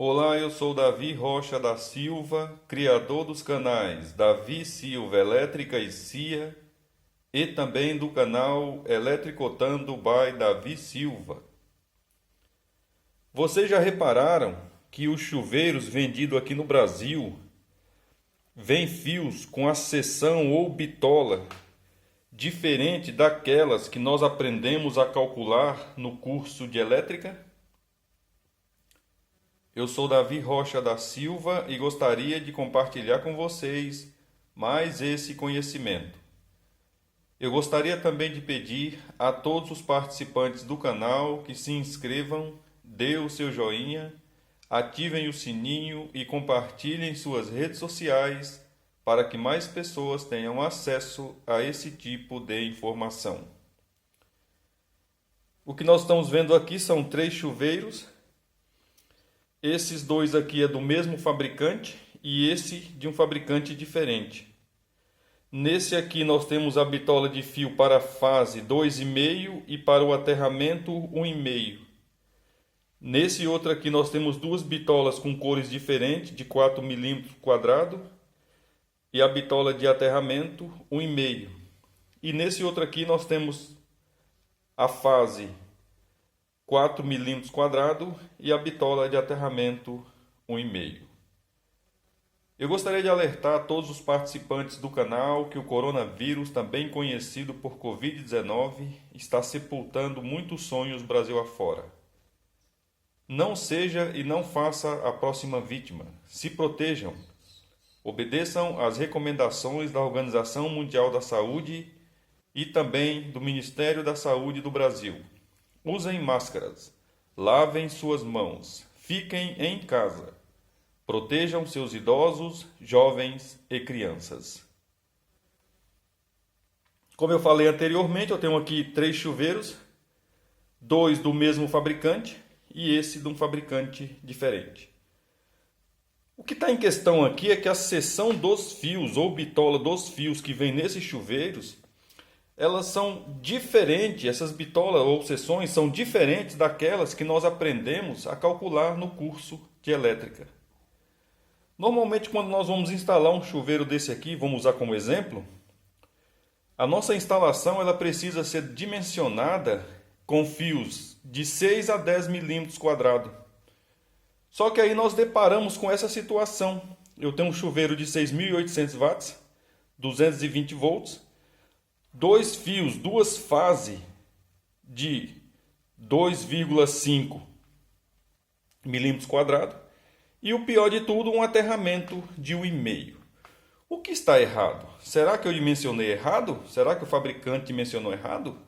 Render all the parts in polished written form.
Olá, eu sou Davi Rocha da Silva, criador dos canais Davi Silva Elétrica e CIA e também do canal Eletricotando by Davi Silva. Vocês já repararam que os chuveiros vendidos aqui no Brasil vêm fios com a seção ou bitola diferente daquelas que nós aprendemos a calcular no curso de elétrica? Eu sou Davi Rocha da Silva e gostaria de compartilhar com vocês mais esse conhecimento. Eu gostaria também de pedir a todos os participantes do canal que se inscrevam, dê o seu joinha, ativem o sininho e compartilhem em suas redes sociais para que mais pessoas tenham acesso a esse tipo de informação. O que nós estamos vendo aqui são 3 chuveiros. Esses 2 aqui é do mesmo fabricante e esse de um fabricante diferente. Nesse aqui nós temos a bitola de fio para a fase 2,5 e para o aterramento 1,5. Nesse outro aqui nós temos 2 bitolas com cores diferentes de 4 milímetros quadrados e a bitola de aterramento 1,5. E nesse outro aqui nós temos a fase 4 milímetros quadrados e a bitola de aterramento 1,5. Eu gostaria de alertar a todos os participantes do canal que o coronavírus, também conhecido por Covid-19, está sepultando muitos sonhos Brasil afora. Não seja e não faça a próxima vítima. Se protejam. Obedeçam às recomendações da Organização Mundial da Saúde e também do Ministério da Saúde do Brasil. Usem máscaras, lavem suas mãos, fiquem em casa, protejam seus idosos, jovens e crianças. Como eu falei anteriormente, eu tenho aqui 3 chuveiros, 2 do mesmo fabricante e esse de um fabricante diferente. O que está em questão aqui é que a seção dos fios ou bitola dos fios que vem nesses chuveiros, elas são diferentes, essas bitolas ou seções são diferentes daquelas que nós aprendemos a calcular no curso de elétrica. Normalmente, quando nós vamos instalar um chuveiro desse aqui, vamos usar como exemplo, a nossa instalação ela precisa ser dimensionada com fios de 6 a 10 milímetros quadrados. Só que aí nós deparamos com essa situação. Eu tenho um chuveiro de 6.800 watts, 220 volts, 2 fios, 2 fases de 2,5 milímetros quadrados e o pior de tudo, um aterramento de 1,5. O que está errado? Será que eu dimensionei errado? Será que o fabricante dimensionou errado?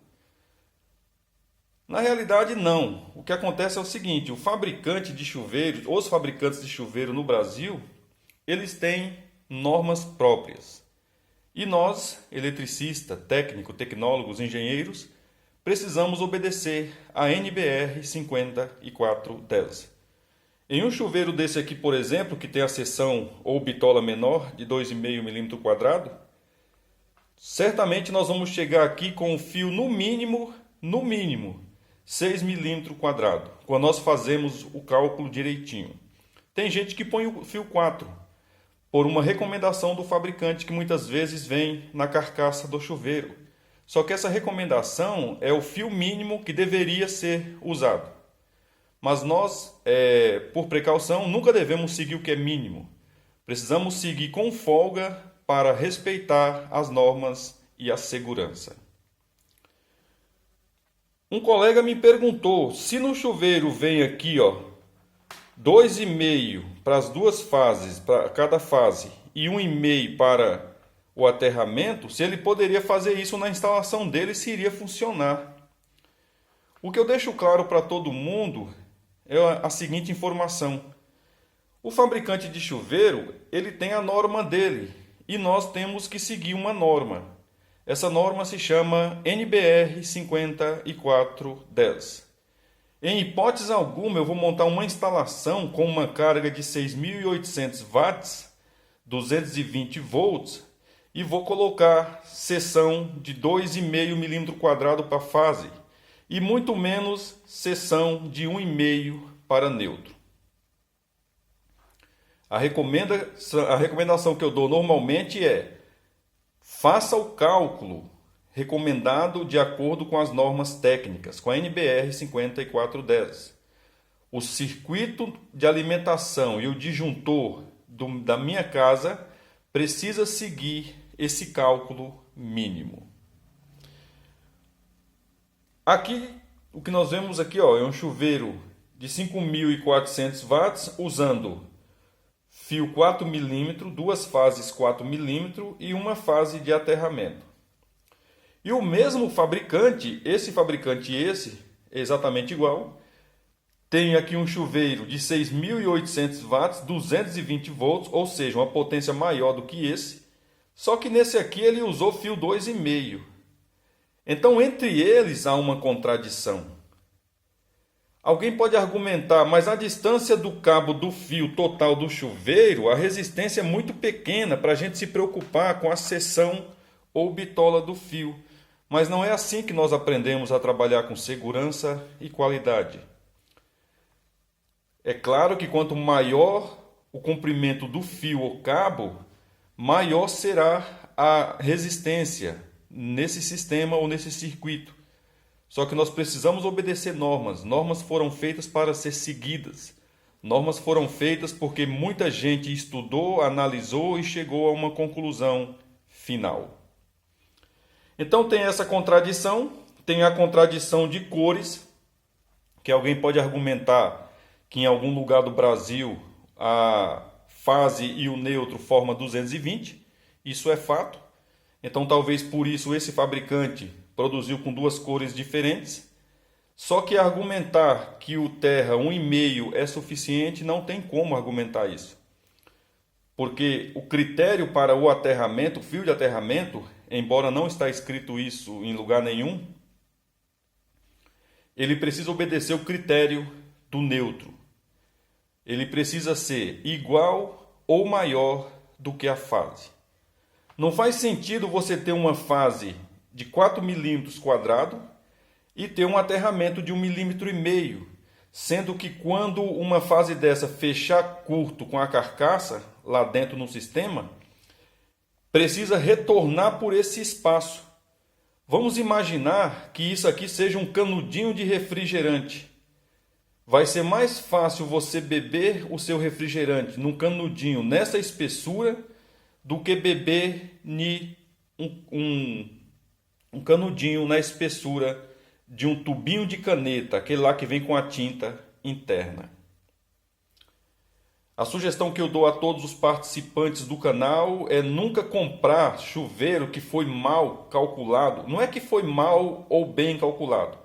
Na realidade, não. O que acontece é o seguinte, o fabricante de chuveiro, os fabricantes de chuveiro no Brasil, eles têm normas próprias. E nós, eletricista, técnico, tecnólogos, engenheiros, precisamos obedecer a NBR 5410. Em um chuveiro desse aqui, por exemplo, que tem a seção ou bitola menor de 2,5 milímetros quadrados, certamente nós vamos chegar aqui com um fio no mínimo, 6 milímetros quadrados, quando nós fazemos o cálculo direitinho. Tem gente que põe o fio 4. Por uma recomendação do fabricante que muitas vezes vem na carcaça do chuveiro. Só que essa recomendação é o fio mínimo que deveria ser usado. Mas nós, por precaução, nunca devemos seguir o que é mínimo. Precisamos seguir com folga para respeitar as normas e a segurança. Um colega me perguntou se no chuveiro vem aqui, 2,5 para as 2 fases, para cada fase, e 1,5 para o aterramento, se ele poderia fazer isso na instalação dele, se iria funcionar. O que eu deixo claro para todo mundo é a seguinte informação. O fabricante de chuveiro, ele tem a norma dele, e nós temos que seguir uma norma. Essa norma se chama NBR 5410. Em hipótese alguma, eu vou montar uma instalação com uma carga de 6.800 watts, 220 volts, e vou colocar seção de 2,5 milímetros quadrados para fase, e muito menos seção de 1,5 para neutro. A recomendação que eu dou normalmente é: faça o cálculo recomendado de acordo com as normas técnicas, com a NBR 5410. O circuito de alimentação e o disjuntor da minha casa precisa seguir esse cálculo mínimo. Aqui, o que nós vemos aqui, ó, é um chuveiro de 5.400 watts usando fio 4 mm, duas fases 4 mm e uma fase de aterramento. E o mesmo fabricante, esse fabricante e esse, é exatamente igual, tem aqui um chuveiro de 6.800 watts, 220 volts, ou seja, uma potência maior do que esse, só que nesse aqui ele usou fio 2,5. Então, entre eles há uma contradição. Alguém pode argumentar, mas a distância do cabo do fio total do chuveiro, a resistência é muito pequena para a gente se preocupar com a seção ou bitola do fio. Mas não é assim que nós aprendemos a trabalhar com segurança e qualidade. É claro que quanto maior o comprimento do fio ou cabo, maior será a resistência nesse sistema ou nesse circuito. Só que nós precisamos obedecer normas. Normas foram feitas para ser seguidas. Normas foram feitas porque muita gente estudou, analisou e chegou a uma conclusão final. Então tem essa contradição, tem a contradição de cores, que alguém pode argumentar que em algum lugar do Brasil a fase e o neutro formam 220. Isso é fato. Então talvez por isso esse fabricante produziu com duas cores diferentes. Só que argumentar que o terra 1,5 é suficiente, não tem como argumentar isso. Porque o critério para o aterramento, o fio de aterramento, embora não está escrito isso em lugar nenhum, ele precisa obedecer o critério do neutro. Ele precisa ser igual ou maior do que a fase. Não faz sentido você ter uma fase de 4 milímetros quadrados e ter um aterramento de 1,5 mm, sendo que quando uma fase dessa fechar curto com a carcaça lá dentro no sistema, precisa retornar por esse espaço. Vamos imaginar que isso aqui seja um canudinho de refrigerante. Vai ser mais fácil você beber o seu refrigerante num canudinho nessa espessura do que beber um canudinho na espessura de um tubinho de caneta, aquele lá que vem com a tinta interna. A sugestão que eu dou a todos os participantes do canal é nunca comprar chuveiro que foi mal calculado. Não é que foi mal ou bem calculado,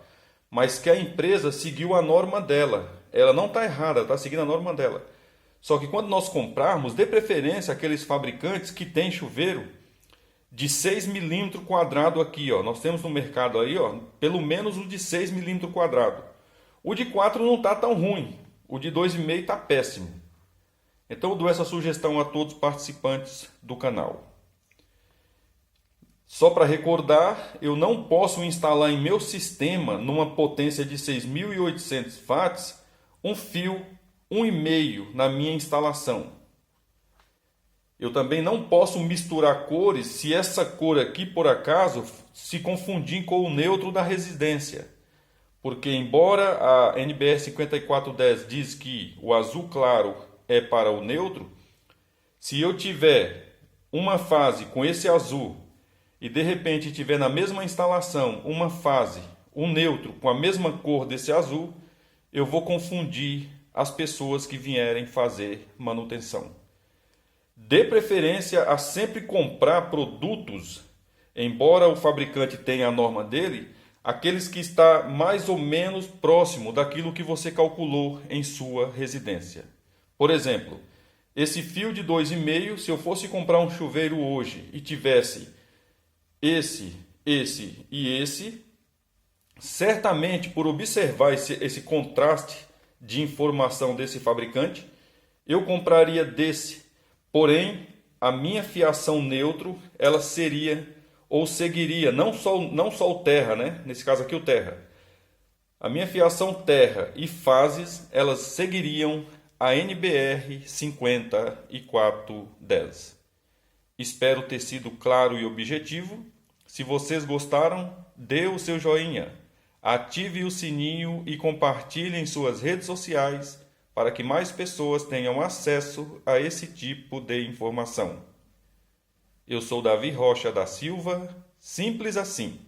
mas que a empresa seguiu a norma dela. Ela não está errada, está seguindo a norma dela. Só que quando nós comprarmos, dê preferência àqueles fabricantes que têm chuveiro de 6 milímetros quadrado aqui, ó. Nós temos no mercado aí, ó, pelo menos o de 6 milímetros quadrado. O de 4 não está tão ruim, o de 2,5 está péssimo. Então eu dou essa sugestão a todos os participantes do canal. Só para recordar, eu não posso instalar em meu sistema, numa potência de 6.800 watts, um fio 1,5 na minha instalação. Eu também não posso misturar cores se essa cor aqui, por acaso, se confundir com o neutro da residência. Porque embora a NBR 5410 diz que o azul claro é para o neutro, se eu tiver uma fase com esse azul e de repente tiver na mesma instalação uma fase, um neutro com a mesma cor desse azul, eu vou confundir as pessoas que vierem fazer manutenção. Dê preferência a sempre comprar produtos, embora o fabricante tenha a norma dele, aqueles que está mais ou menos próximo daquilo que você calculou em sua residência. Por exemplo, esse fio de 2,5, se eu fosse comprar um chuveiro hoje e tivesse esse e esse, certamente por observar esse contraste de informação desse fabricante, eu compraria desse. Porém, a minha fiação neutro, ela seria ou seguiria, não só o terra, né? Nesse caso aqui o terra. A minha fiação terra e fases, elas seguiriam ANBR 5410. Espero ter sido claro e objetivo. Se vocês gostaram, dê o seu joinha, ative o sininho e compartilhe em suas redes sociais para que mais pessoas tenham acesso a esse tipo de informação. Eu sou Davi Rocha da Silva, simples assim.